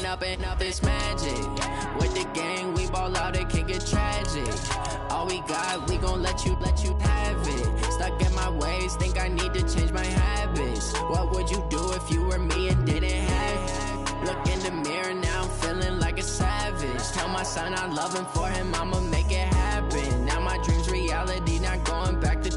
up this magic. With the gang, we ball out, it can get tragic. All we got, we gon' let you have it. Stuck in my ways, think I need to change my habits. What would you do if you were me and didn't have it? Look in the mirror, now I'm feeling like a savage. Tell my son I love him, for him I'ma make it happen. Now my dream's reality, not going back to.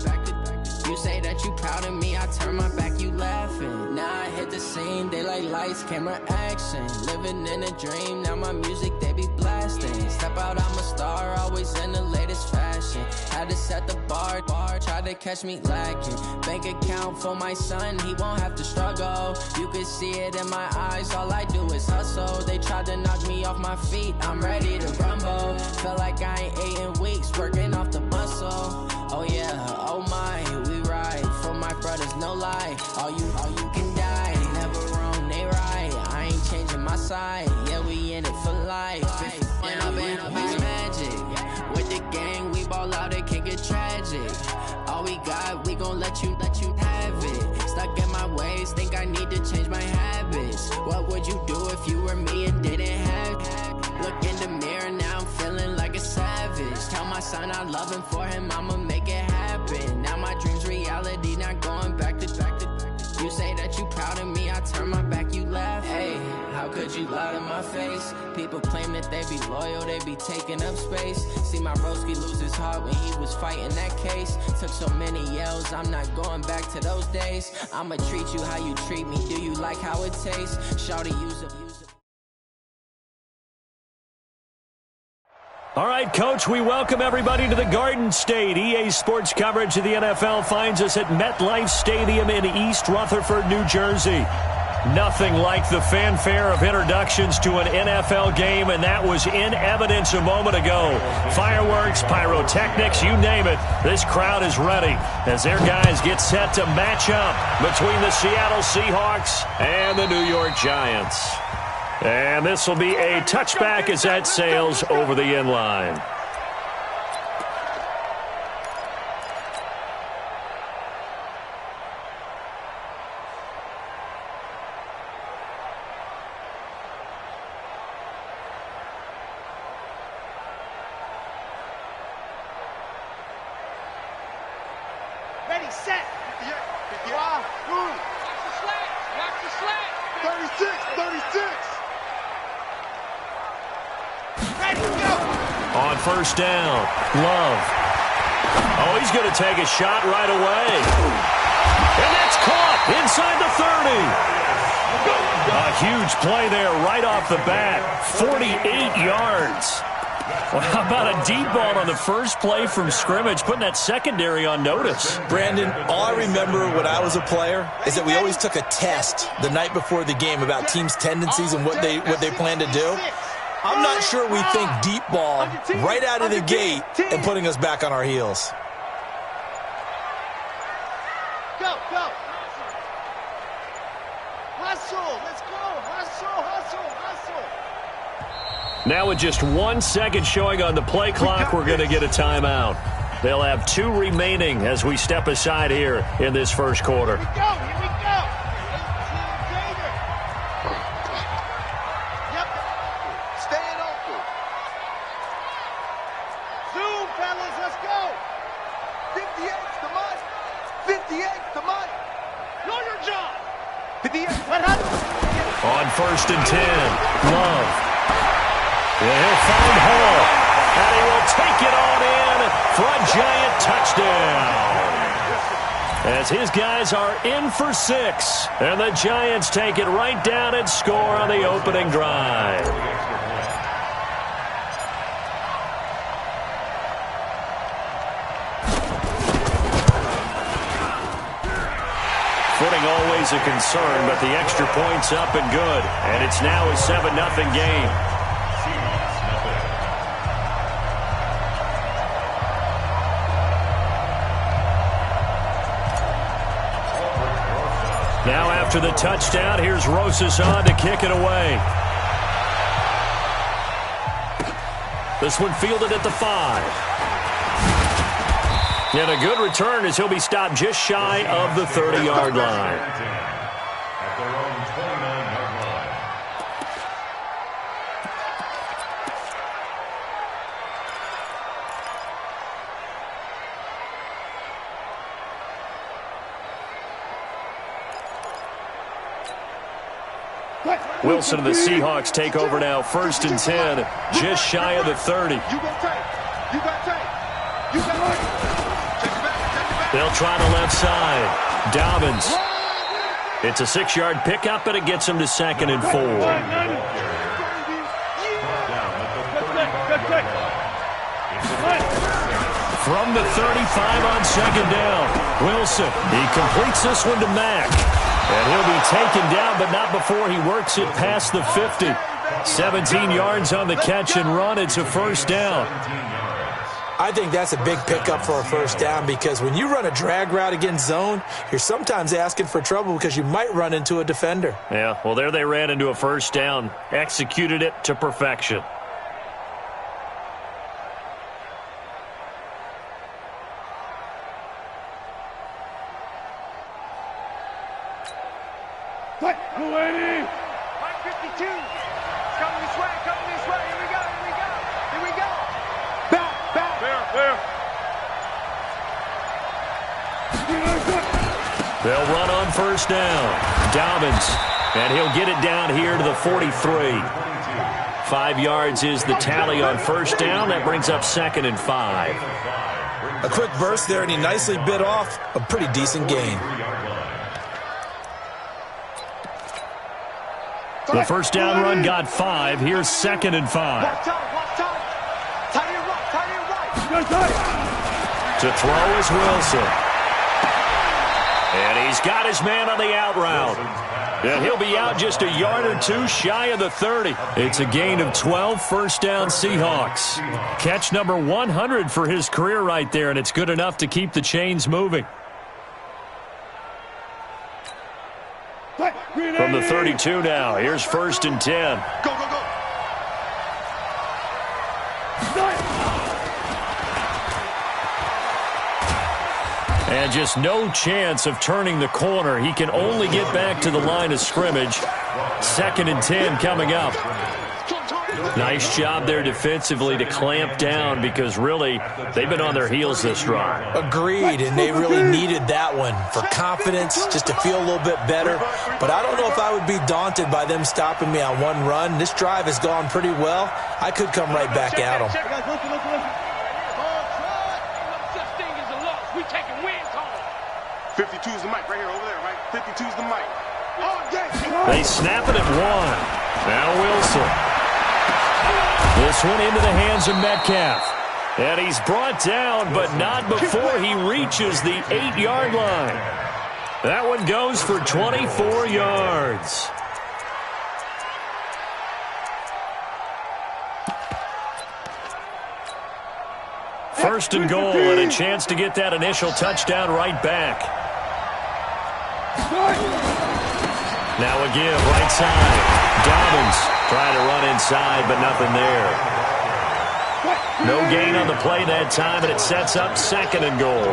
You say that you proud of me, I turn my back, you laughing. Now I hit the scene, they like lights, camera, action. Living in a dream, now my music, they be blasting. Step out, I'm a star, always in the latest fashion. Had to set the bar, try to catch me lacking. Bank account for my son, he won't have to struggle. You can see it in my eyes, all I do is hustle. They tried to knock me off my feet, I'm ready to rumble. Felt like I ain't ate in weeks, working off the muscle. Oh yeah, oh my, we ride for my brothers, no lie. All you can die, never wrong, they right. I ain't changing my side, yeah, we in it for life. And up it's magic. With the gang, we ball out, it can get tragic. All we got, we gon' let you have it. Stuck in my ways, think I need to change my habits. What would you do if you were me and didn't have it? Look in the mirror, now I'm feeling like a savage. Tell my son I love him, for him I'ma make it happen. Now my dream's reality, not going back to. You say that you proud of me, I turn my back, you laugh. Hey, how could you lie to my face? People claim that they be loyal, they be taking up space. See my broski lose his heart when he was fighting that case. Took so many yells, I'm not going back to those days. I'ma treat you how you treat me, do you like how it tastes? Shawty, use it. All right, Coach, we welcome everybody to the Garden State. EA Sports coverage of the NFL finds us at MetLife Stadium in East Rutherford, New Jersey. Nothing like the fanfare of introductions to an NFL game, and that was in evidence a moment ago. Fireworks, pyrotechnics, you name it. This crowd is ready as their guys get set to match up between the Seattle Seahawks and the New York Giants. And this will be a touchback as that sails over the end line. Ready, set. 36. On first down, Love. Oh, he's going to take a shot right away. And that's caught inside the 30. A huge play there right off the bat. 48 yards. Well, how about a deep ball on the first play from scrimmage, putting that secondary on notice? Brandon, all I remember when I was a player is that we always took a test the night before the game about teams' tendencies and what they plan to do. I'm not sure we think deep ball right out of the gate and putting us back on our heels. Go. Hustle. Let's go. Hustle. Now with just 1 second showing on the play clock, we're going to get a timeout. They'll have 2 remaining as we step aside here in this first quarter. Here we go. Yep. Staying open. Zoom, fellas. Let's go. 58's the money. 58's the money. Know your job. 58. What happened? On first and 10, Love. Yeah, he'll find Hall, and he will take it on in for a giant touchdown. As his guys are in for 6, and the Giants take it right down and score on the opening drive. Footing always a concern, but the extra point's up and good, and it's now a 7-0 game. Now after the touchdown, here's Rosas on to kick it away. This one fielded at the 5. And a good return as he'll be stopped just shy of the 30-yard line. Wilson and the Seahawks take over now, 1st and 10, just shy of the 30. They'll try the left side. Dobbins. It's a 6-yard pickup, and it gets him to 2nd and 4. From the 35 on 2nd down, Wilson. He completes this one to Mack. And he'll be taken down, but not before he works it past the 50. 17 yards on the catch and run. It's a 1st down. I think that's a big pickup for a 1st down because when you run a drag route against zone, you're sometimes asking for trouble because you might run into a defender. Yeah, well, there they ran into a 1st down. Executed it to perfection. Mike 52. Coming this way, coming this way. Here we go, here we go, here we go. Back. There. They'll run on 1st down. Dobbins. And he'll get it down here to the 43. 5 yards is the tally on 1st down. That brings up 2nd and 5. A quick burst there, and he nicely bit off a pretty decent gain. The 1st down run got 5. Here's 2nd and 5. Watch time. Tight end right. To throw is Wilson. And he's got his man on the out route. And he'll be out just a yard or two shy of the 30. It's a gain of 12, 1st down Seahawks. Catch number 100 for his career right there, and it's good enough to keep the chains moving. From the 32 now, here's 1st and 10. Go. And just no chance of turning the corner. He can only get back to the line of scrimmage. 2nd and 10 coming up. Nice job there defensively to clamp down because really they've been on their heels this drive. Agreed, and they really needed that one for confidence, just to feel a little bit better. But I don't know if I would be daunted by them stopping me on one run. This drive has gone pretty well. I could come right back at them. 52's the mic right here, over there, right? 52's the mic. They snap it at 1. Now Wilson. This one into the hands of Metcalf. And he's brought down, but not before he reaches the 8-yard line. That one goes for 24 yards. First and goal, and a chance to get that initial touchdown right back. Now a give, right side. Dobbins trying to run inside, but nothing there. No gain on the play that time, and it sets up 2nd and goal.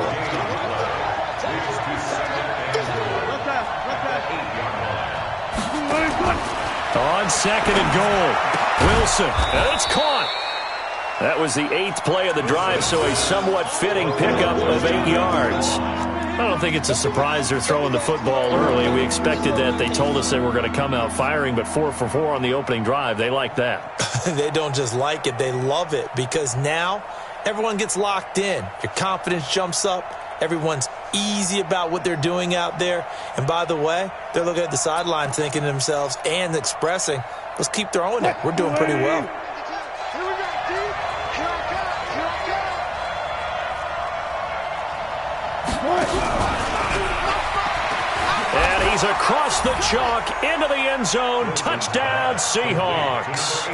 On 2nd and goal, Wilson, and it's caught. That was the 8th play of the drive, so a somewhat fitting pickup of 8 yards. I don't think it's a surprise they're throwing the football early. We expected that. They told us they were going to come out firing, but 4 for 4 on the opening drive. They like that. They don't just like it, they love it, because now everyone gets locked in. Your confidence jumps up. Everyone's easy about what they're doing out there. And by the way, they're looking at the sideline thinking to themselves and expressing, let's keep throwing it. We're doing pretty well. And he's across the chalk into the end zone. Touchdown, Seahawks.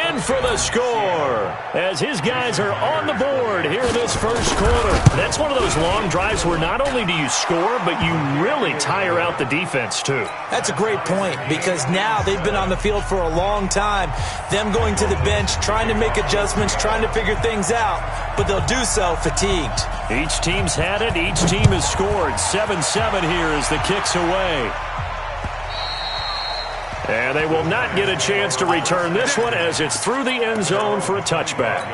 In for the score as his guys are on the board here in this first quarter. That's one of those long drives where not only do you score, but you really tire out the defense too. That's a great point, because now they've been on the field for a long time. Them going to the bench, trying to make adjustments, trying to figure things out, but they'll do so fatigued. Each team's had it. Each team has scored. 7-7 here as the kick's away. And they will not get a chance to return this one as it's through the end zone for a touchback.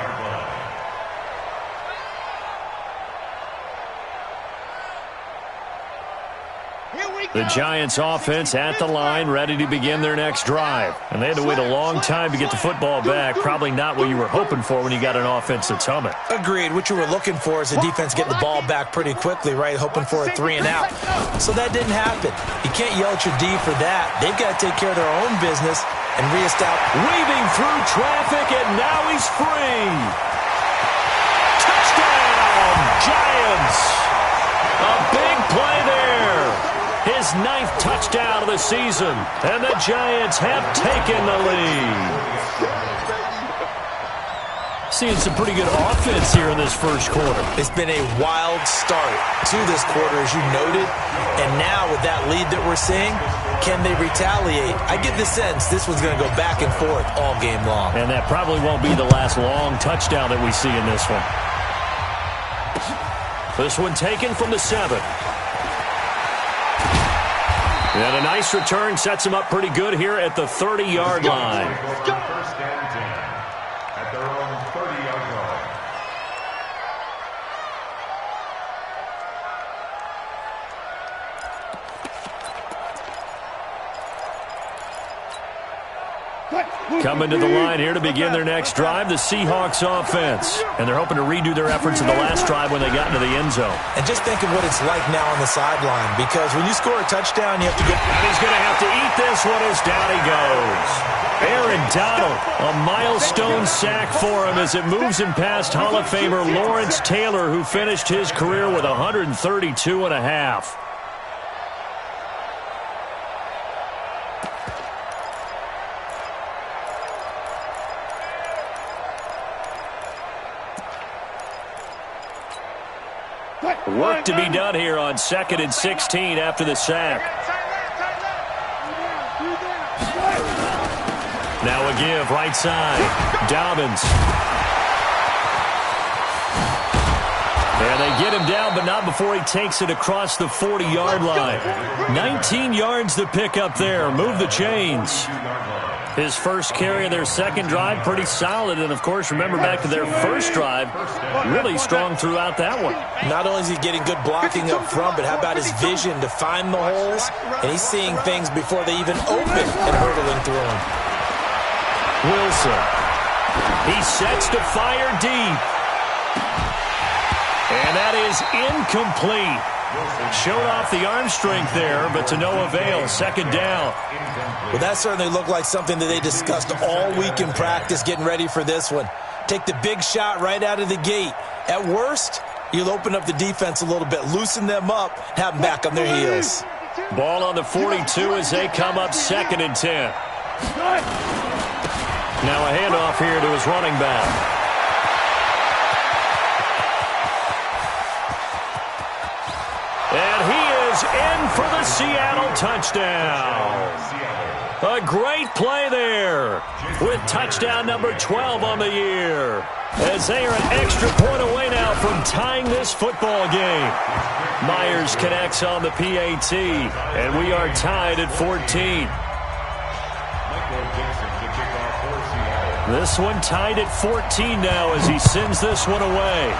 Here we The Giants offense at the line, ready to begin their next drive. And they had to wait a long time to get the football back. Probably not what you were hoping for when you got an offense that's humming. Agreed. What you were looking for is the defense getting the ball back pretty quickly, right? Hoping for a 3-and-out. So that didn't happen. You can't yell at your D for that. They've got to take care of their own business and reestablish. Weaving through traffic, and now he's free. Touchdown, Giants. A big play there. His 9th touchdown of the season, and the Giants have taken the lead. Seeing some pretty good offense here in this first quarter. It's been a wild start to this quarter, as you noted. And now with that lead that we're seeing, can they retaliate? I get the sense this one's going to go back and forth all game long. And that probably won't be the last long touchdown that we see in this one. This one taken from the 7. And a nice return sets him up pretty good here at the 30-yard line. First and 10 at their own 30-yard line. Coming to the line here to begin their next drive, the Seahawks offense. And they're hoping to redo their efforts in the last drive when they got into the end zone. And just think of what it's like now on the sideline, because when you score a touchdown, you have to go. And he's going to have to eat this one as down he goes. Aaron Donald, a milestone sack for him as it moves him past Hall of Famer Lawrence Taylor, who finished his career with 132 and a half. Work to be done here on 2nd and 16 after the sack. Now a give, right side. Dobbins. And they get him down, but not before he takes it across the 40-yard line. 19 yards to pick up there. Move the chains. His first carry of their second drive, pretty solid. And, of course, remember back to their first drive, really strong throughout that one. Not only is he getting good blocking up front, but how about his vision to find the holes? And he's seeing things before they even open and hurdling through them. Wilson. He sets to fire deep. And that is incomplete. Showed off the arm strength there, but to no avail. Second down. Well, that certainly looked like something that they discussed all week in practice getting ready for this one. Take the big shot right out of the gate. At worst, you'll open up the defense a little bit, loosen them up, have them back on their heels. Ball on the 42 as they come up 2nd and 10. Now a handoff here to his running back. And he is in for the Seattle touchdown. A great play there with touchdown number 12 on the year. As they are an extra point away now from tying this football game. Myers connects on the PAT, and we are tied at 14. This one tied at 14 now as he sends this one away.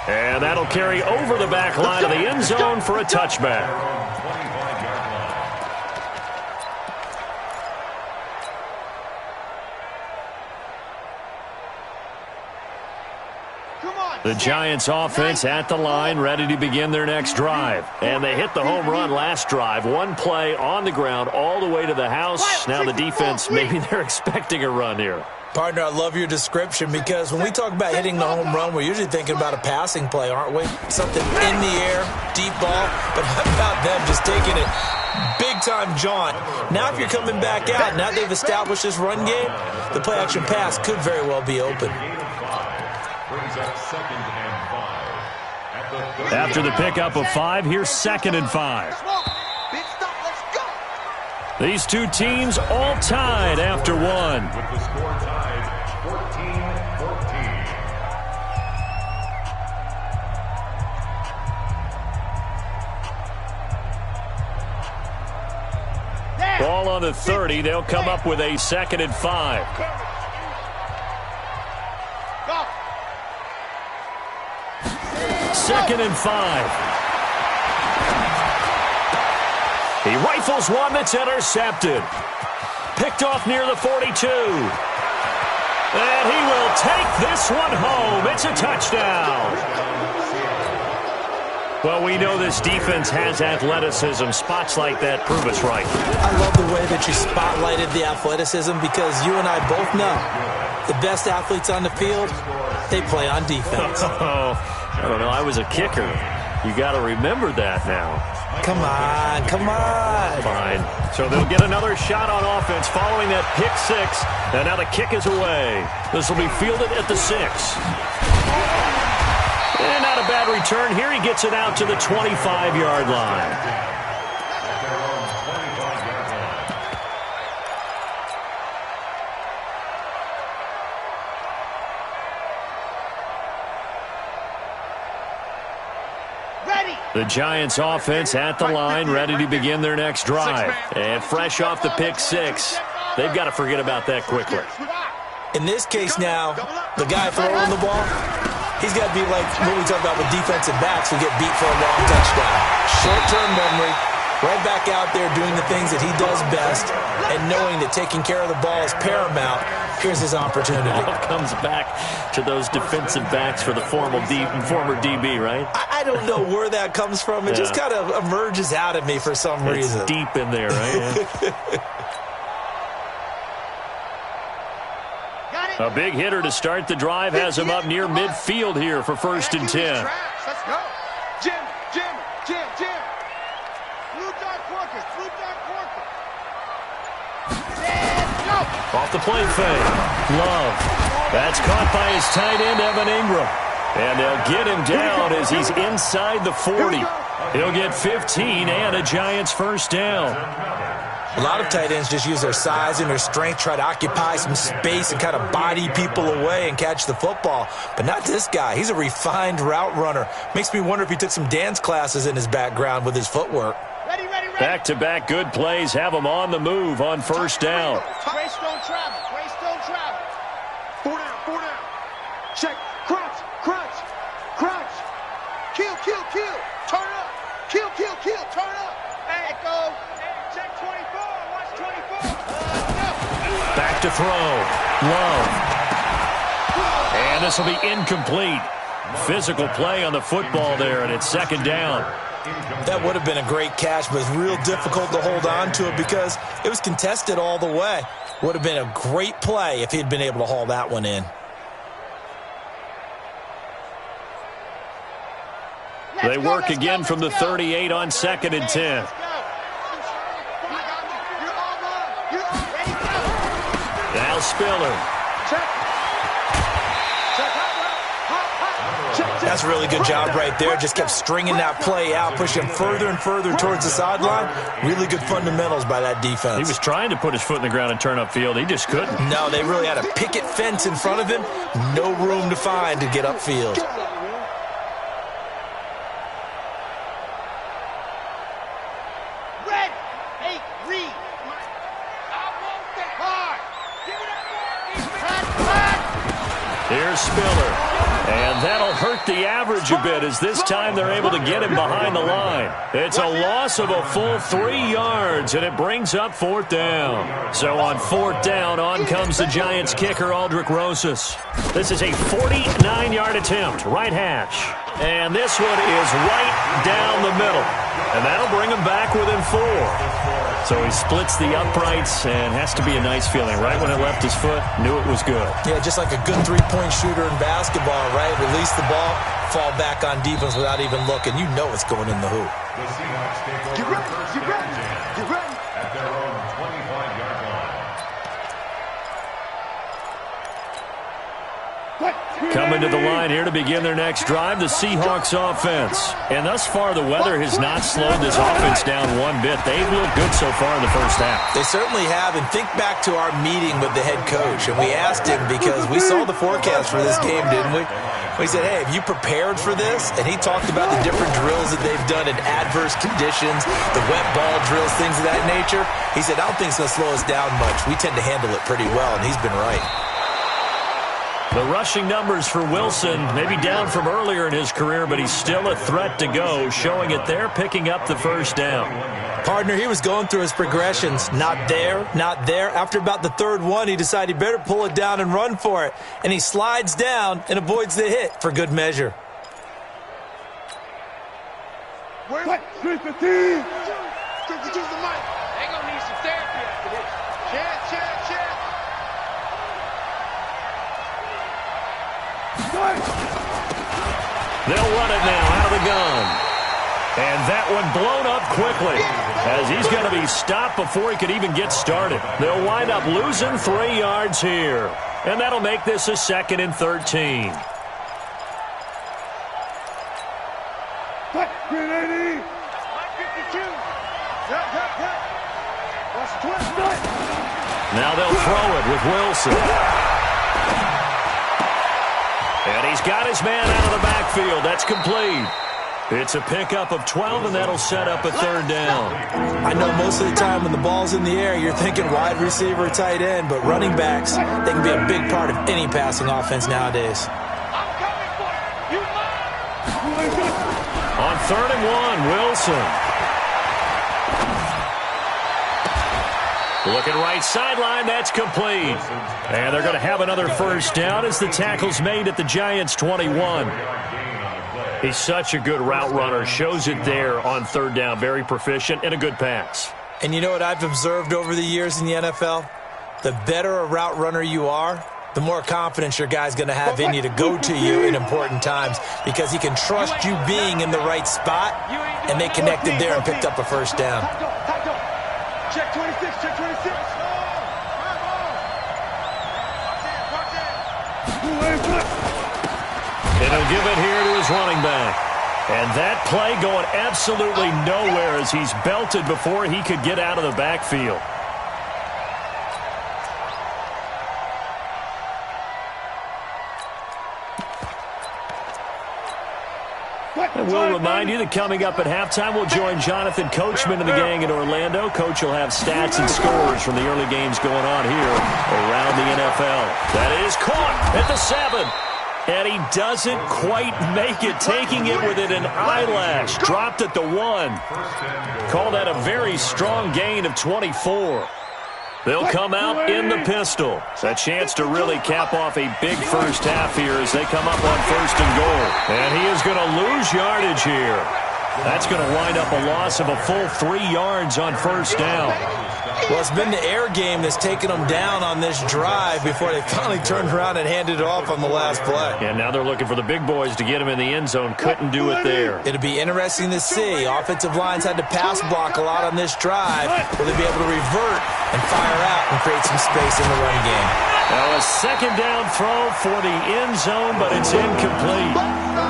And that'll carry over the back line of the end zone for a touchback. The Giants offense at the line, ready to begin their next drive. And they hit the home run last drive. One play on the ground all the way to the house. Now the defense, maybe they're expecting a run here. Partner, I love your description, because when we talk about hitting the home run, we're usually thinking about a passing play, aren't we? Something in the air, deep ball. But how about them just taking it big-time jaunt? Now if you're coming back out, now they've established this run game, the play-action pass could very well be open. After the pickup of 5, here's 2nd and 5. These two teams all tied after one. With the score tied 14-14. Ball on the 30. They'll come up with a 2nd and 5. 2nd and 5. He rifles one that's intercepted. Picked off near the 42. And he will take this one home. It's a touchdown. Well, we know this defense has athleticism. Spots like that prove us right. I love the way that you spotlighted the athleticism because you and I both know the best athletes on the field, they play on defense. Oh, I don't know. I was a kicker. You got to remember that now. Come on, come on. Fine. So they'll get another shot on offense following that pick six. And now the kick is away. This will be fielded at the 6. And not a bad return here. He gets it out to the 25-yard line. The Giants offense at the line, ready to begin their next drive. And fresh off the pick six, they've got to forget about that quickly. In this case now, the guy throwing the ball, he's got to be like what we talk about with defensive backs who get beat for a long touchdown. Short-term memory, right back out there doing the things that he does best, and knowing that taking care of the ball is paramount. Here's his opportunity. It comes back to those defensive backs for the former DB, right? I don't know where that comes from. It just kind of emerges out of me for some reason. It's deep in there, right? A big hitter to start the drive has him up near midfield here for 1st and 10. Let's go. Jim. Blue dog workers. Off the play fake. Love. That's caught by his tight end, Evan Ingram. And they'll get him down as he's inside the 40. He'll get 15 and a Giants first down. A lot of tight ends just use their size and their strength, try to occupy some space and kind of body people away and catch the football. But not this guy. He's a refined route runner. Makes me wonder if he took some dance classes in his background with his footwork. Ready. Back-to-back good plays have him on the move on first down. Greystone travel. Four down. Check. Crunch. Kill. Turn up. Kill. Turn up. Hey, go. Check 24. Watch 24. Back to throw. Love. And this will be incomplete. Physical play on the football there, and it's 2nd down. That would have been a great catch, but it's real difficult to hold on to it because it was contested all the way. Would have been a great play if he'd been able to haul that one in. They work again from the 38 on 2nd and 10. Now Spiller. That's a really good job right there. Just kept stringing that play out, pushing further and further towards the sideline. Really good fundamentals by that defense. He was trying to put his foot in the ground and turn upfield. He just couldn't. No, they really had a picket fence in front of him. No room to find to get upfield. Red. Hey, read. I want that hard. Give it up. Here's Spiller. And that'll hurt the average a bit as this time they're able to get him behind the line. It's a loss of a full 3 yards, and it brings up 4th down. So on 4th down, on comes the Giants kicker, Aldrick Rosas. This is a 49-yard attempt, right hash. And this one is right down the middle. And that'll bring him back within 4. So he splits the uprights, and has to be a nice feeling. Right when it left his foot, knew it was good. Yeah, just like a good three-point shooter in basketball, right? Release the ball, fall back on defense without even looking. You know it's going in the hoop. The Seahawks take over first and 10 at their own 25-yard line. Coming to the line here to begin their next drive, the Seahawks offense. And thus far, the weather has not slowed this offense down one bit. They've looked good so far in the first half. They certainly have. And think back to our meeting with the head coach. And we asked him because we saw the forecast for this game, didn't we? We said, hey, have you prepared for this? And he talked about the different drills that they've done in adverse conditions, the wet ball drills, things of that nature. He said, I don't think it's going to slow us down much. We tend to handle it pretty well, and he's been right. The rushing numbers for Wilson, maybe down from earlier in his career, but he's still a threat to go, showing it there, picking up the first down. Partner, he was going through his progressions. Not there, not there. After about the third one, he decided he better pull it down and run for it. And he slides down and avoids the hit for good measure. Where's the team? Choose the mic. They gonna need some therapy after this. Chance. They'll run it now out of the gun. And that one blown up quickly as he's going to be stopped before he could even get started. They'll wind up losing 3 yards here. And that'll make this a 2nd and 13. Now they'll throw it with Wilson. And he's got his man out of the backfield. That's complete. It's a pickup of 12, and that'll set up a 3rd down. I know most of the time when the ball's in the air, you're thinking wide receiver, tight end, but running backs, they can be a big part of any passing offense nowadays. On 3rd and 1, Wilson. Looking right sideline, that's complete. And they're going to have another first down as the tackle's made at the Giants' 21. He's such a good route runner. Shows it there on 3rd down. Very proficient and a good pass. And you know what I've observed over the years in the NFL? The better a route runner you are, the more confidence your guy's going to have in you to go to you in important times because he can trust you being in the right spot, and they connected there and picked up a first down. Check 26, check 26. And he'll give it here to his running back. And that play going absolutely nowhere as he's belted before he could get out of the backfield. And we'll remind you that coming up at halftime, we'll join Jonathan Coachman and the gang in Orlando. Coach will have stats and scores from the early games going on here around the NFL. That is caught at the 7. And he doesn't quite make it, taking it within an eyelash. Dropped at the 1. Call that a very strong gain of 24. They'll come out in the pistol. A chance to really cap off a big first half here as they come up on 1st and goal. And he is going to lose yardage here. That's going to wind up a loss of a full 3 yards on 1st down. Well, it's been the air game that's taken them down on this drive before they finally turned around and handed it off on the last play. And now they're looking for the big boys to get him in the end zone. Couldn't do it there. It'll be interesting to see. Offensive lines had to pass block a lot on this drive. Will they be able to revert and fire out and create some space in the run game? Now a 2nd down throw for the end zone, but it's incomplete.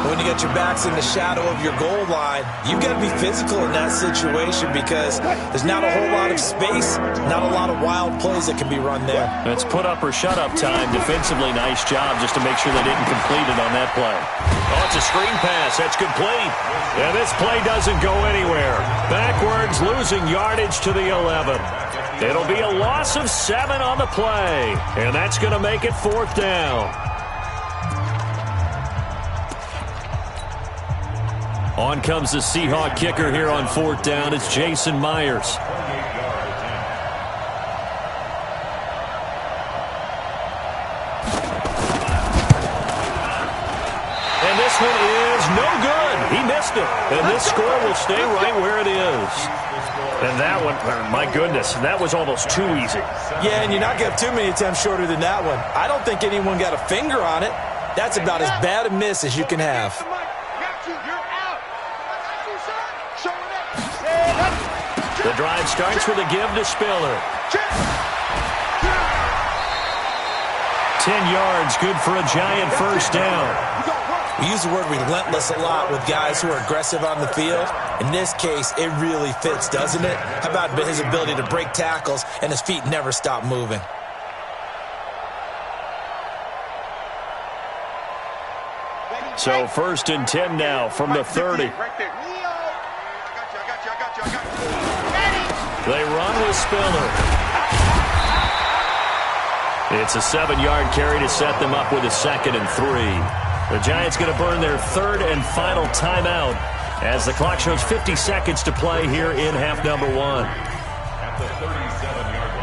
When you got your backs in the shadow of your goal line, you've got to be physical in that situation because there's not a whole lot of space, not a lot of wild plays that can be run there. It's put up or shut up time. Defensively, nice job just to make sure they didn't complete it on that play. Oh, it's a screen pass. That's complete. And this play doesn't go anywhere. Backwards, losing yardage to the 11. It'll be a loss of 7 on the play. And that's going to make it 4th down. On comes the Seahawk kicker here on 4th down. It's Jason Myers. And this one is no good. He missed it. And this score will stay right where it is. And that one, my goodness, that was almost too easy. Yeah, and you're not going to have too many attempts shorter than that one. I don't think anyone got a finger on it. That's about as bad a miss as you can have. The drive starts with a give to Spiller. 10 yards, good for a Giant first down. We use the word relentless a lot with guys who are aggressive on the field. In this case, it really fits, doesn't it? How about his ability to break tackles and his feet never stop moving? So 1st and 10 now from the 30. They run with Spiller. It's a 7-yard carry to set them up with a 2nd and 3. The Giants going to burn their 3rd and final timeout as the clock shows 50 seconds to play here in half number 1. At the 37-yard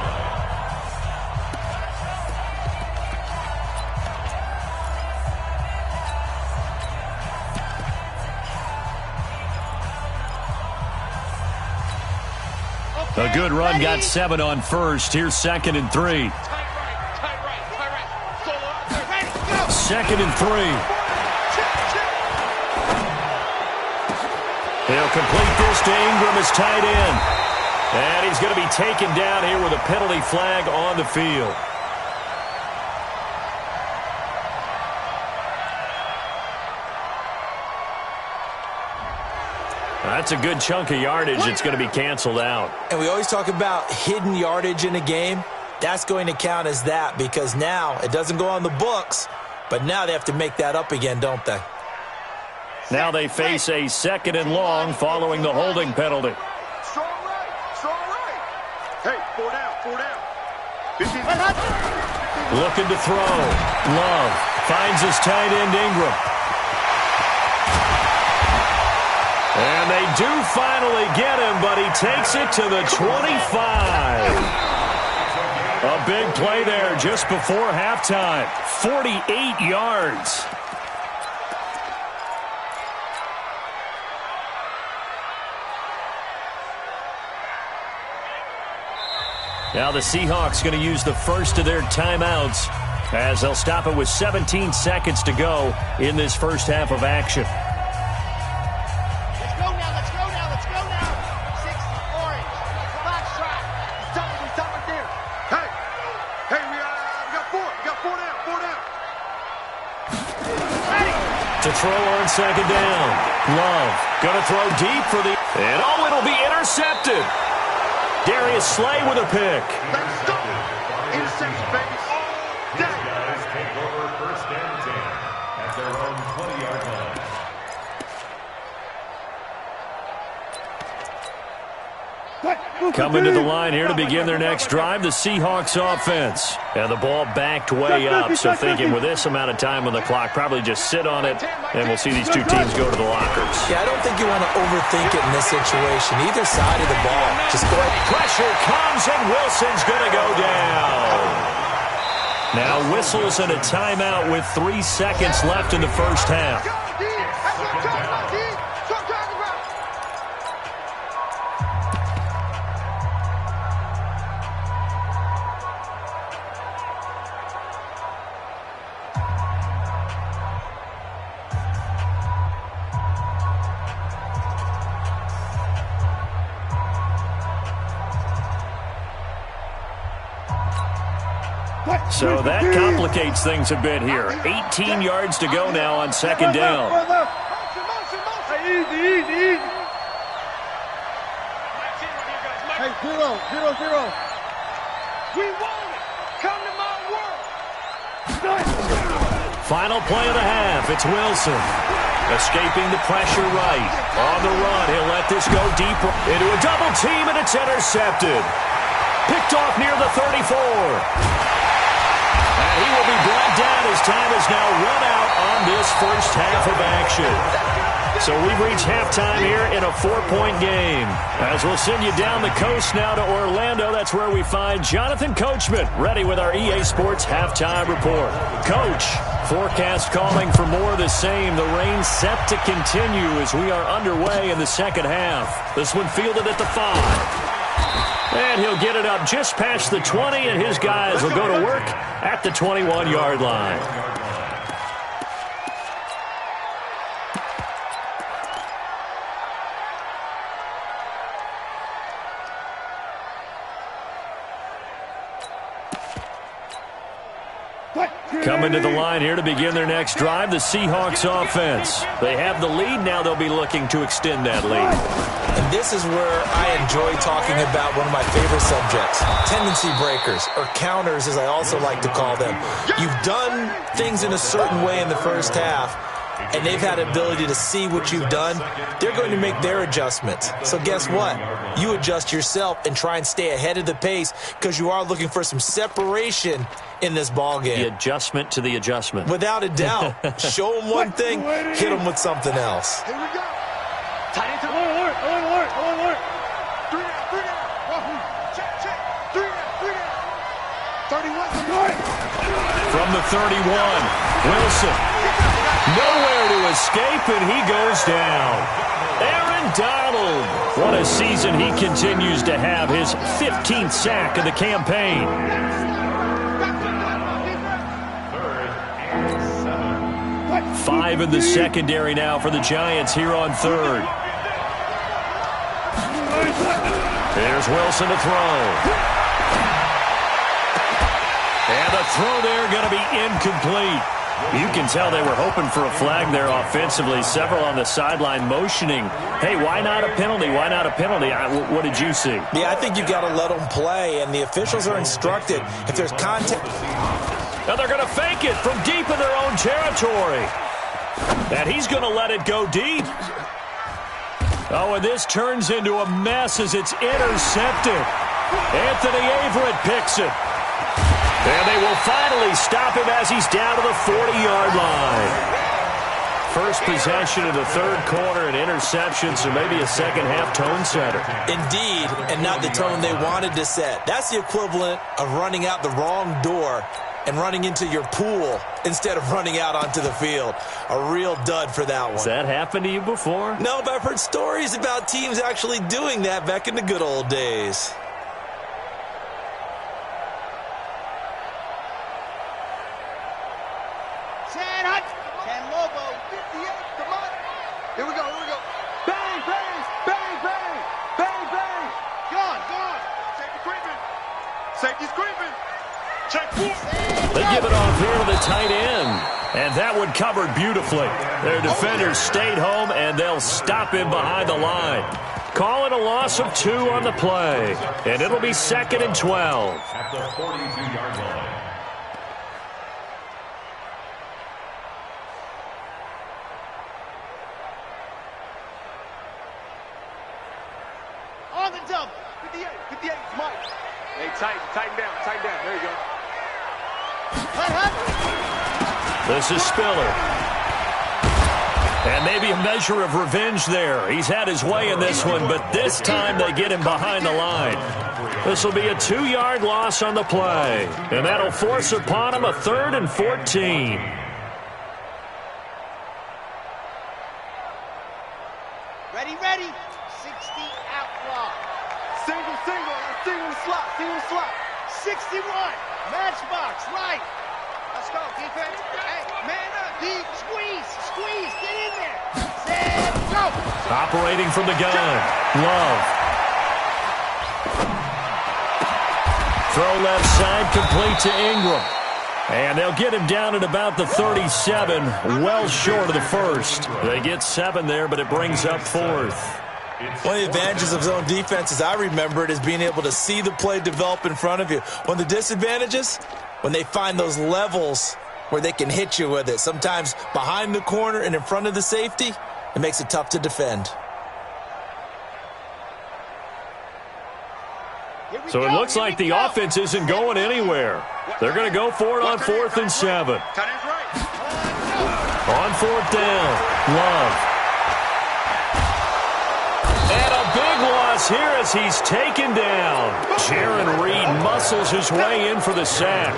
line. A good run, got 7 on first. Here's 2nd and 3. 2nd and 3. He'll complete this to Ingram as tight end. And he's going to be taken down here with a penalty flag on the field. That's a good chunk of yardage. It's going to be canceled out. And we always talk about hidden yardage in a game. That's going to count as that because now it doesn't go on the books, but now they have to make that up again, don't they? Now they face a 2nd and long following the holding penalty. It's all right. It's all right. Hey, 4 down, 4 down. Looking to throw. Love finds his tight end Ingram. And they do finally get him, but he takes it to the 25. A big play there just before halftime. 48 yards. Now the Seahawks going to use the first of their timeouts as they'll stop it with 17 seconds to go in this first half of action. To throw on 2nd down. Love going to throw deep for the... And oh, it'll be intercepted. Darius Slay with a pick. Interception, baby. These guys take over 1st and 10 at their own 20-yard line. Coming to the line here to begin their next drive, the Seahawks offense. And the ball backed way up, so thinking with this amount of time on the clock, probably just sit on it, and we'll see these two teams go to the lockers. Yeah, I don't think you want to overthink it in this situation. Either side of the ball. Just go ahead. Pressure comes, and Wilson's going to go down. Now whistles and a timeout with 3 seconds left in the first half. So that complicates things a bit here. 18 yards to go now on 2nd down. Easy. Hey, 0-0. We want it. Come to my world. Final play of the half. It's Wilson. Escaping the pressure right. On the run, he'll let this go deeper into a double team, and it's intercepted. Picked off near the 34. And he will be brought down as time is now run out on this first half of action. So we've reached halftime here in a 4-point game. As we'll send you down the coast now to Orlando, that's where we find Jonathan Coachman ready with our EA Sports halftime report. Coach, forecast calling for more of the same. The rain set to continue as we are underway in the second half. This one fielded at the 5. And he'll get it up just past the 20, and his guys will go to work at the 21-yard line. Coming to the line here to begin their next drive, the Seahawks offense. They have the lead. Now they'll be looking to extend that lead. And this is where I enjoy talking about one of my favorite subjects, tendency breakers, or counters as I also like to call them. You've done things in a certain way in the first half, and they've had the ability to see what you've done, they're going to make their adjustments. So guess what? You adjust yourself and try and stay ahead of the pace because you are looking for some separation in this ball game. The adjustment to the adjustment. Without a doubt. Show them one thing, hit them with something else. Here we go. Tight end to alert. 3 down. Check. 3 down. 31. From the 31, Wilson. Nowhere to escape, and he goes down. Aaron Donald. What a season he continues to have. His 15th sack of the campaign. 5 in the secondary now for the Giants here on 3rd. There's Wilson to throw. And the throw there going to be incomplete. You can tell they were hoping for a flag there offensively. Several on the sideline motioning, hey, why not a penalty? Why not a penalty? What did you see? Yeah, I think you got to let them play, and the officials are instructed if there's contact. Now they're going to fake it from deep in their own territory. And he's going to let it go deep. Oh, and this turns into a mess as it's intercepted. Anthony Averett picks it. And they will finally stop him as he's down to the 40-yard line. First possession of the 3rd quarter, an interception, so maybe a second-half tone setter. Indeed, and not the tone they wanted to set. That's the equivalent of running out the wrong door and running into your pool instead of running out onto the field. A real dud for that one. Has that happened to you before? No, but I've heard stories about teams actually doing that back in the good old days. Here we go. Bang, bang, bang, bang, bang, bang. Gone. Safety's creeping. Check 4. They give it off here to the tight end. And that one covered beautifully. Their defenders stayed home, and they'll stop him behind the line. Call it a loss of 2 on the play. And it'll be 2nd and 12. At the 42-yard line. On the double. 58, Mike. Hey, tighten down. There you go. This is Spiller. And maybe a measure of revenge there. He's had his way in this one, but this time they get him behind the line. This will be a 2-yard loss on the play. And that'll force upon him a 3rd and 14. Ready. 60 out wide. Single slot. 61. Matchbox, right. Let's go, defense. Hey, man up. Deep. Squeeze. Get in there. Set, go. Operating from the gun. Love. Throw left side, complete to Ingram. And they'll get him down at about the 37, well short of the first. They get 7 there, but it brings up 4th. One of the advantages of zone defense, as I remember it, is being able to see the play develop in front of you. One of the disadvantages, when they find those levels where they can hit you with it, sometimes behind the corner and in front of the safety, it makes it tough to defend. So it looks like the offense isn't going anywhere. They're going to go for it on 4th and 7. On 4th down, Love. And a big loss here as he's taken down. Jaron Reed muscles his way in for the sack.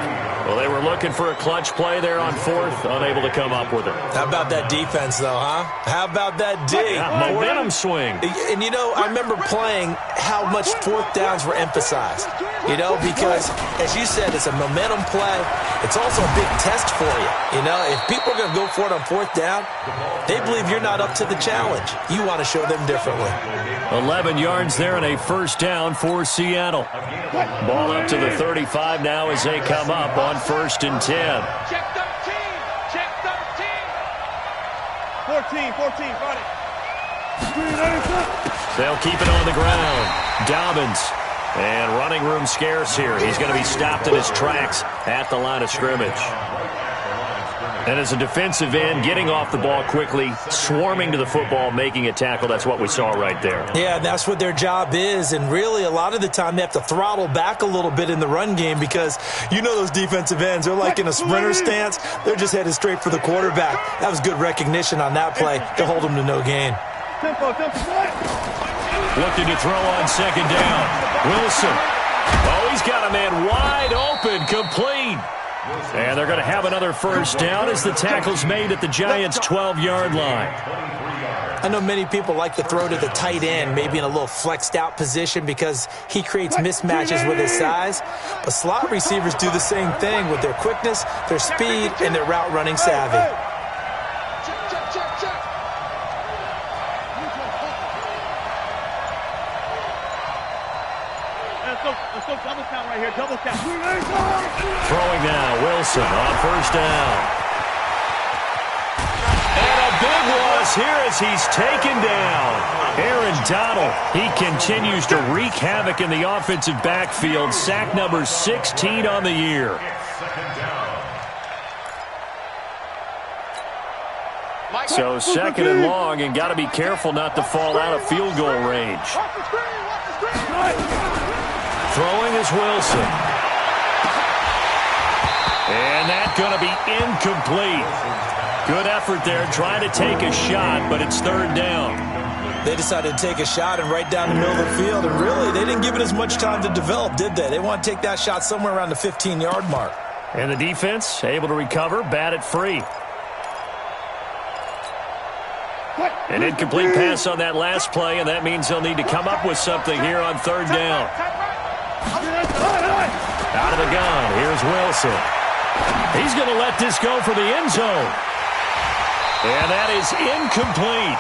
Well, they were looking for a clutch play there on 4th, unable to come up with it. How about that defense, though, huh? How about that D? Yeah, momentum swing. And, you know, I remember playing how much 4th downs were emphasized. You know, because, as you said, it's a momentum play. It's also a big test for you. You know, if people are going to go for it on 4th down, they believe you're not up to the challenge. You want to show them differently. 11 yards there and a 1st down for Seattle. Ball up to the 35 now as they come up on 1st and 10. Check 13. 14, got it. They'll keep it on the ground. Dobbins. And running room scarce here. He's going to be stopped in his tracks at the line of scrimmage. And as a defensive end, getting off the ball quickly, swarming to the football, making a tackle, that's what we saw right there. Yeah, that's what their job is. And really, a lot of the time, they have to throttle back a little bit in the run game because you know those defensive ends, they're like in a sprinter stance. They're just headed straight for the quarterback. That was good recognition on that play to hold them to no gain. Looking to throw on second down. Wilson. Oh, he's got a man wide open, complete. And they're going to have another first down as the tackle's made at the Giants' 12-yard line. I know many people like to throw to the tight end, maybe in a little flexed out position because he creates mismatches with his size. But slot receivers do the same thing with their quickness, their speed, and their route running savvy. Let's go double count right here, double count. Throwing now, Wilson on first down. And a big loss here as he's taken down. Aaron Donald, he continues to wreak havoc in the offensive backfield. Sack number 16 on the year. So second and long, and got to be careful not to fall out of field goal range. Throwing is Wilson. And that's going to be incomplete. Good effort there, trying to take a shot, but it's third down. They decided to take a shot and right down the middle of the field, and really, they didn't give it as much time to develop, did they? They want to take that shot somewhere around the 15-yard mark. And the defense able to recover, bat it free. An incomplete pass on that last play, and that means they'll need to come up with something here on third down. Out of the gun, here's Wilson. He's going to let this go for the end zone. And that is incomplete.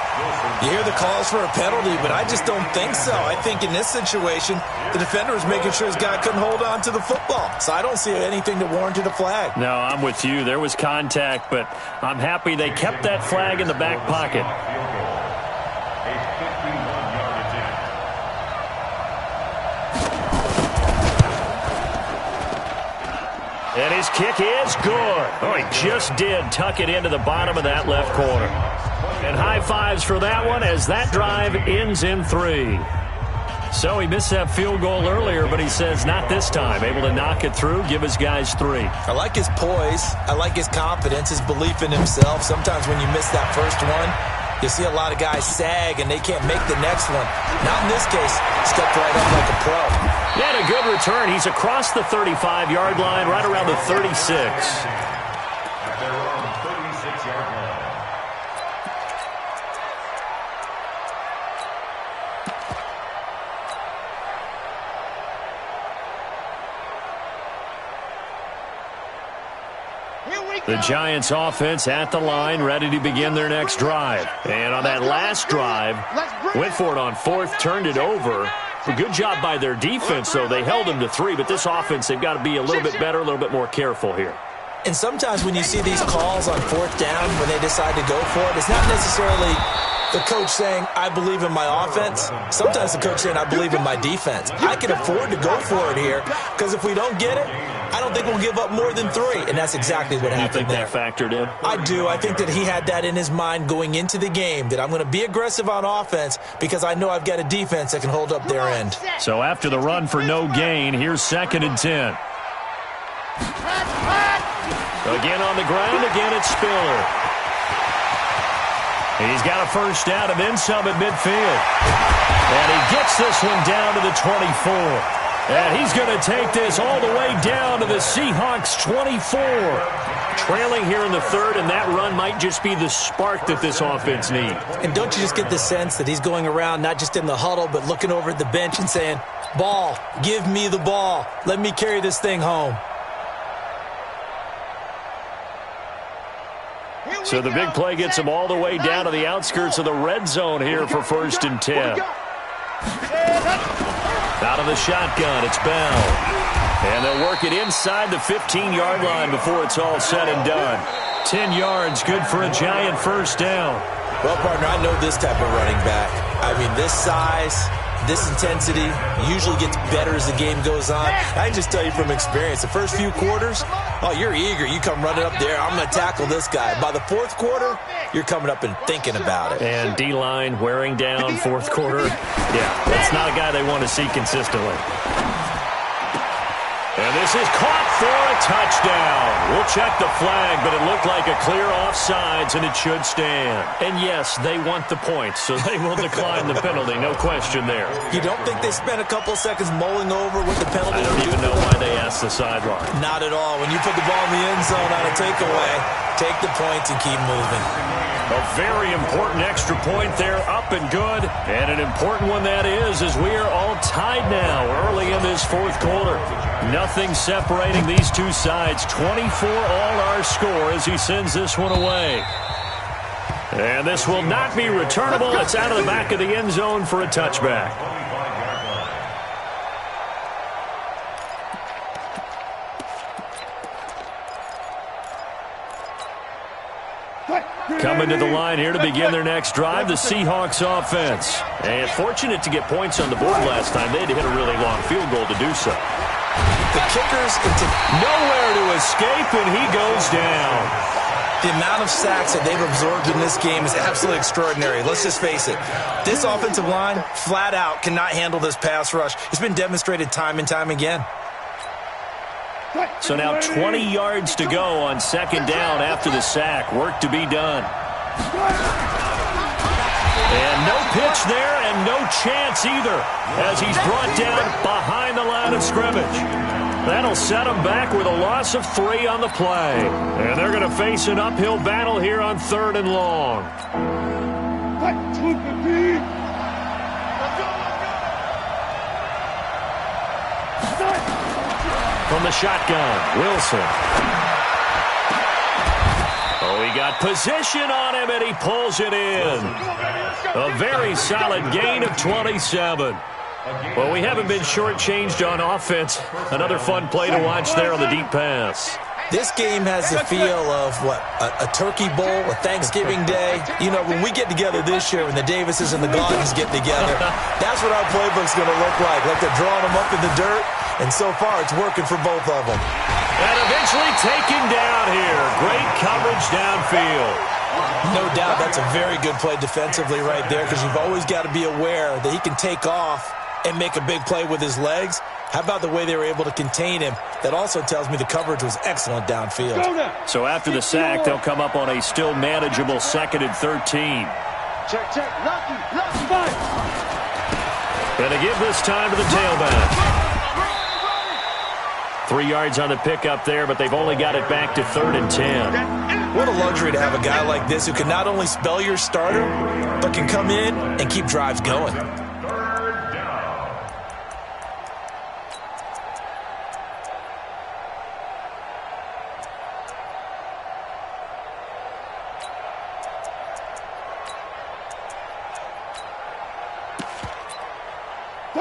You hear the calls for a penalty, but I just don't think so. I think in this situation, the defender was making sure his guy couldn't hold on to the football. So I don't see anything that warranted a flag. No, I'm with you. There was contact, but I'm happy they kept that flag in the back pocket. And his kick is good. Oh, he just did tuck it into the bottom of that left corner. And high fives for that one as that drive ends in 3. So he missed that field goal earlier, but he says not this time. Able to knock it through, give his guys 3. I like his poise. I like his confidence, his belief in himself. Sometimes when you miss that first one, you see a lot of guys sag and they can't make the next one. Not in this case. Stepped right up like a pro. He had a good return. He's across the 35-yard line, right around the 36. At their own 36-yard line. The Giants offense at the line, ready to begin their next drive. And on that last drive, went for it on fourth, turned it over. A good job by their defense, though. They held them to 3, but this offense, they've got to be a little bit better, a little bit more careful here. And sometimes when you see these calls on fourth down, when they decide to go for it, it's not necessarily the coach saying, I believe in my offense. Sometimes the coach saying, I believe in my defense. I can afford to go for it here because if we don't get it, I don't think we'll give up more than 3. And that's exactly what happened there. You think that factored in? I do. I think that he had that in his mind going into the game, that I'm going to be aggressive on offense because I know I've got a defense that can hold up their end. So after the run for no gain, here's 2nd and 10. Again on the ground, again it's Spiller. He's got a first down and then some at midfield. And he gets this one down to the 24. And he's going to take this all the way down to the Seahawks 24. Trailing here in the 3rd, and that run might just be the spark that this offense needs. And don't you just get the sense that he's going around not just in the huddle, but looking over at the bench and saying, ball, give me the ball. Let me carry this thing home. So the big play gets him all the way down to the outskirts of the red zone here for 1st and 10. Out of the shotgun, it's Bell. And they'll work it inside the 15-yard line before it's all said and done. 10 yards, good for a Giant first down. Well, partner, I know this type of running back. I mean, this size, this intensity usually gets better as the game goes on. I can just tell you from experience, the first few quarters, oh, you're eager. You come running up there, I'm going to tackle this guy. By the fourth quarter, you're coming up and thinking about it. And D-line wearing down fourth quarter. Yeah, that's not a guy they want to see consistently. And this is caught for a touchdown. We'll check the flag, but it looked like a clear offsides, and it should stand. And yes, they want the point, so they will decline the penalty. No question there. You don't think they spent a couple seconds mulling over what the penalty I don't even know why they asked the sideline. Not at all. When you put the ball in the end zone on a takeaway, take the points and keep moving. A very important extra point there, up and good. And an important one that is, as we are all tied now early in this fourth quarter. Nothing separating these two sides. 24 all our score as he sends this one away. And this will not be returnable. It's out of the back of the end zone for a touchback. Coming to the line here to begin their next drive, the Seahawks offense. And fortunate to get points on the board last time. They had to hit a really long field goal to do so. The kicker's into nowhere to escape, and he goes down. The amount of sacks that they've absorbed in this game is absolutely extraordinary. Let's just face it. This offensive line, flat out, cannot handle this pass rush. It's been demonstrated time and time again. So now 20 yards to go on second down after the sack. Work to be done. And no pitch there and no chance either as he's brought down behind the line of scrimmage. That'll set him back with a loss of 3 on the play. And they're going to face an uphill battle here on 3rd and long. From the shotgun, Wilson. Oh, he got position on him, and he pulls it in. A very solid gain of 27. Well, we haven't been shortchanged on offense. Another fun play to watch there on the deep pass. This game has the feel of, what, a turkey bowl, a Thanksgiving day. You know, when we get together this year, when the Davises and the Gaughtons get together, that's what our playbook's going to look like they're drawing them up in the dirt, and so far it's working for both of them. And eventually taken down here. Great coverage downfield. No doubt that's a very good play defensively right there, because you've always got to be aware that he can take off and make a big play with his legs. How about the way they were able to contain him? That also tells me the coverage was excellent downfield. So after the sack, they'll come up on a still manageable 2nd and 13. Check, check. Lucky, fight. Gonna give this time to the tailback. 3 yards on the pickup there, but they've only got it back to 3rd and 10. What a luxury to have a guy like this who can not only spell your starter, but can come in and keep drives going.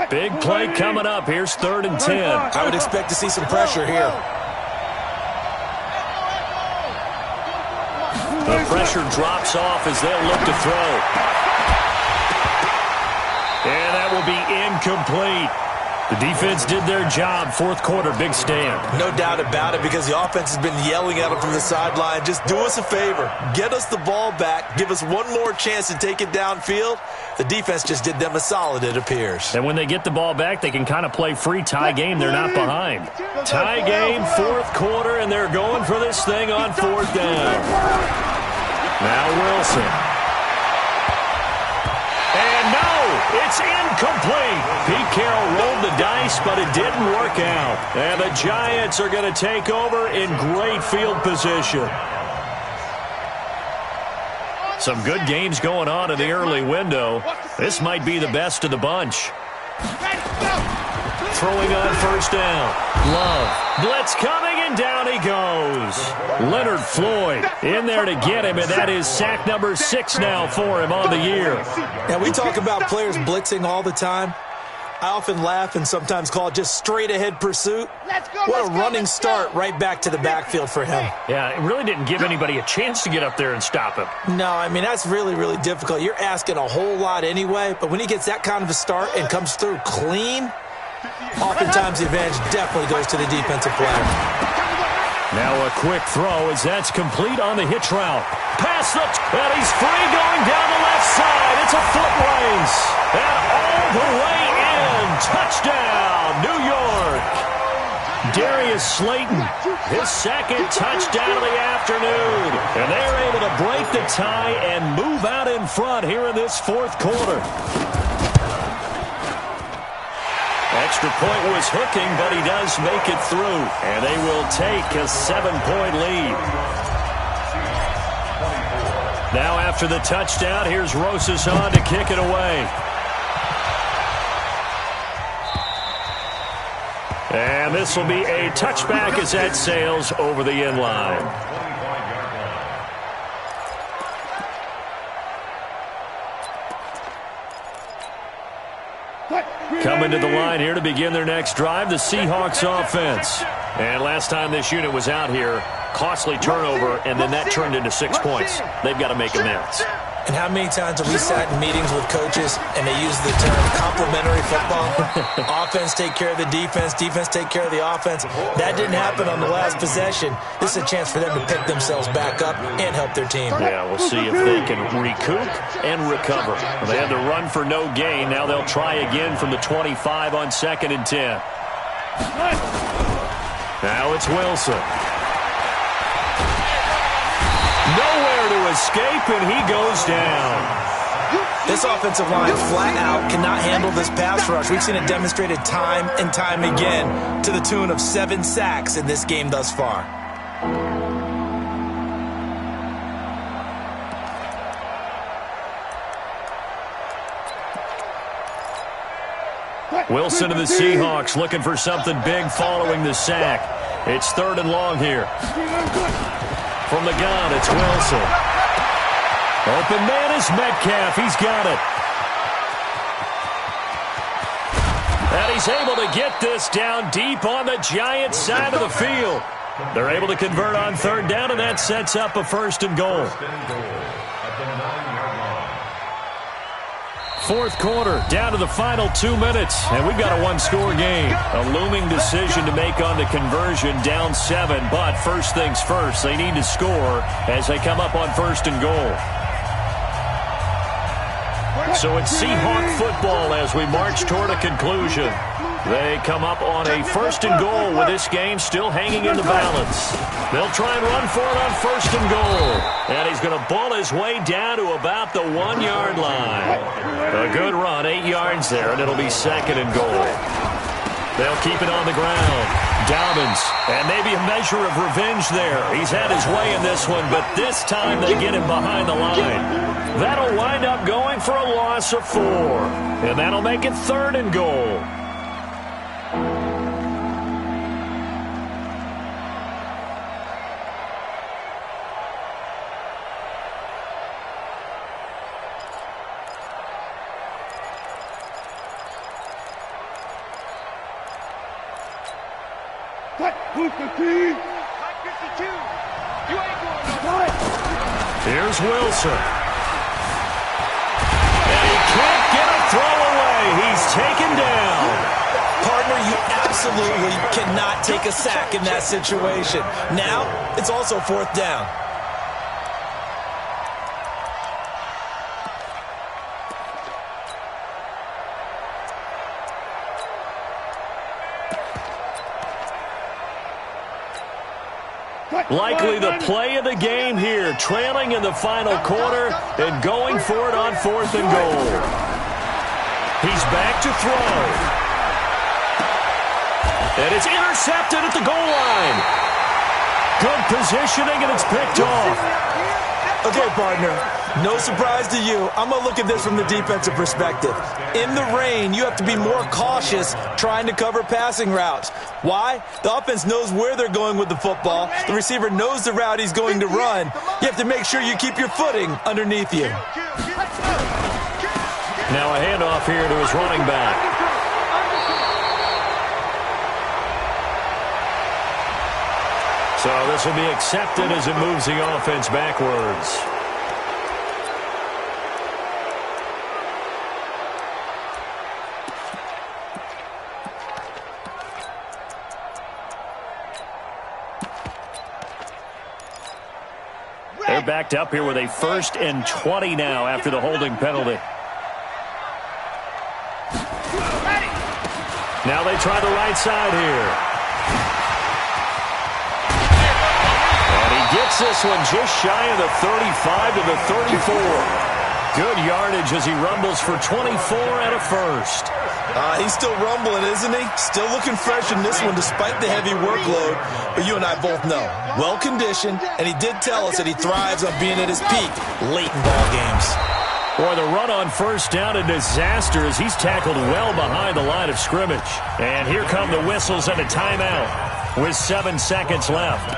Big play coming up. Here's 3rd and 10. I would expect to see some pressure here. The pressure drops off as they'll look to throw. And that will be incomplete. The defense did their job. Fourth quarter, big stand. No doubt about it, because the offense has been yelling at them from the sideline. Just do us a favor. Get us the ball back. Give us one more chance to take it downfield. The defense just did them a solid, it appears. And when they get the ball back, they can kind of play free tie game. They're not behind. Tie game, fourth quarter, and they're going for this thing on 4th down. Now Wilson. And no, it's incomplete. Pete Carroll rolled the dice, but it didn't work out. And the Giants are going to take over in great field position. Some good games going on in the early window. This might be the best of the bunch. Throwing on 1st down. Love. Blitz coming, and down he goes. Leonard Floyd in there to get him, and that is sack number 6 now for him on the year. Now, we talk about players blitzing all the time. I often laugh and sometimes call it just straight-ahead pursuit. What a running start right back to the backfield for him. Yeah, it really didn't give anybody a chance to get up there and stop him. No, I mean, that's really, really difficult. You're asking a whole lot anyway, but when he gets that kind of a start and comes through clean, oftentimes the advantage definitely goes to the defensive player. Now a quick throw as that's complete on the hitch route. Pass the and he's free going down the left side. It's a foot race. And all the way in. Touchdown, New York. Darius Slayton, his second touchdown of the afternoon. And they're able to break the tie and move out in front here in this fourth quarter. Extra point was hooking, but he does make it through. And they will take a 7-point lead. Now after the touchdown, here's Rosas on to kick it away. And this will be a touchback as that sails over the end line. Coming to the line here to begin their next drive, the Seahawks offense. And last time this unit was out here, costly turnover, and then that turned into 6 points. They've got to make amends. And how many times have we sat in meetings with coaches and they use the term complementary football? Offense take care of the defense, defense take care of the offense. That didn't happen on the last possession. This is a chance for them to pick themselves back up and help their team. Yeah, we'll see if they can recoup and recover. They had to run for no gain. Now they'll try again from the 25 on 2nd and 10. Now it's Wilson. Nowhere to escape, and he goes down. This offensive line flat out cannot handle this pass rush. We've seen it demonstrated time and time again to the tune of 7 sacks in this game thus far. Wilson and the Seahawks looking for something big following the sack. It's 3rd and long here. From the gun, it's Wilson. Open man is Metcalf. He's got it. And he's able to get this down deep on the Giants side of the field. They're able to convert on 3rd down, and that sets up a 1st and goal. 4th quarter, down to the final 2 minutes, and we've got a 1-score game. A looming decision to make on the conversion, down 7, but first things first, they need to score as they come up on 1st and goal. So it's Seahawk football as we march toward a conclusion. They come up on a 1st and goal with this game still hanging in the balance. They'll try and run for it on 1st and goal. And he's going to ball his way down to about the 1-yard line. A good run, 8 yards there, and it'll be 2nd and goal. They'll keep it on the ground. Dobbins, and maybe a measure of revenge there. He's had his way in this one, but this time they get him behind the line. That'll wind up going for a loss of 4. And that'll make it 3rd and goal. Here's Wilson. And he can't get a throw away. He's taken down. Partner, you absolutely cannot take a sack in that situation. Now, it's also 4th down. Likely the play of the game here, trailing in the final quarter and going for it on 4th and goal. He's back to throw. And it's intercepted at the goal line. Good positioning, and it's picked off. Okay, partner, no surprise to you. I'm going to look at this from the defensive perspective. In the rain, you have to be more cautious trying to cover passing routes. Why? The offense knows where they're going with the football. The receiver knows the route he's going to run. You have to make sure you keep your footing underneath you. Now a handoff here to his running back. This will be accepted as it moves the offense backwards. They're backed up here with a 1st and 20 now after the holding penalty. Now they try the right side here. And he gets this one just shy of the 35 to the 34. Good yardage as he rumbles for 24 and a 1st. He's still rumbling, isn't he? Still looking fresh in this one despite the heavy workload. But you and I both know, well-conditioned, and he did tell us that he thrives on being at his peak late in ball games. Boy, the run on 1st down, a disaster as he's tackled well behind the line of scrimmage. And here come the whistles and a timeout with 7 seconds left.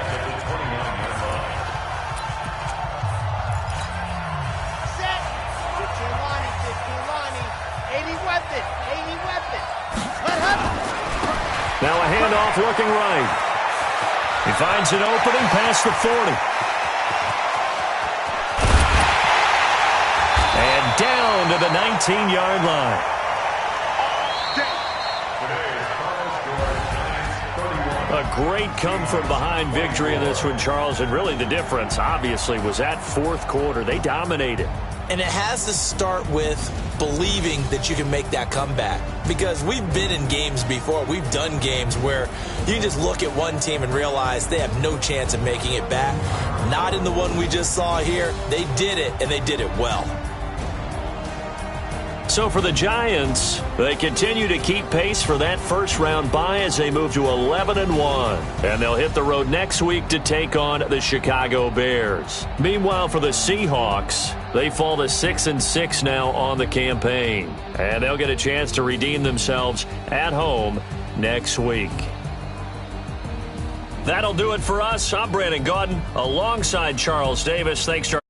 Now a handoff looking right. He finds an opening past the 40. And down to the 19-yard line. A great come-from-behind victory in this one, Charles. And really the difference, obviously, was that 4th quarter. They dominated. And it has to start with believing that you can make that comeback. Because we've been in games before. We've done games where you can just look at one team and realize they have no chance of making it back. Not in the one we just saw here. They did it, and they did it well. So for the Giants, they continue to keep pace for that first-round bye as they move to 11-1. And they'll hit the road next week to take on the Chicago Bears. Meanwhile, for the Seahawks, they fall to 6-6 now on the campaign. And they'll get a chance to redeem themselves at home next week. That'll do it for us. I'm Brandon Gaudin alongside Charles Davis. Thanks to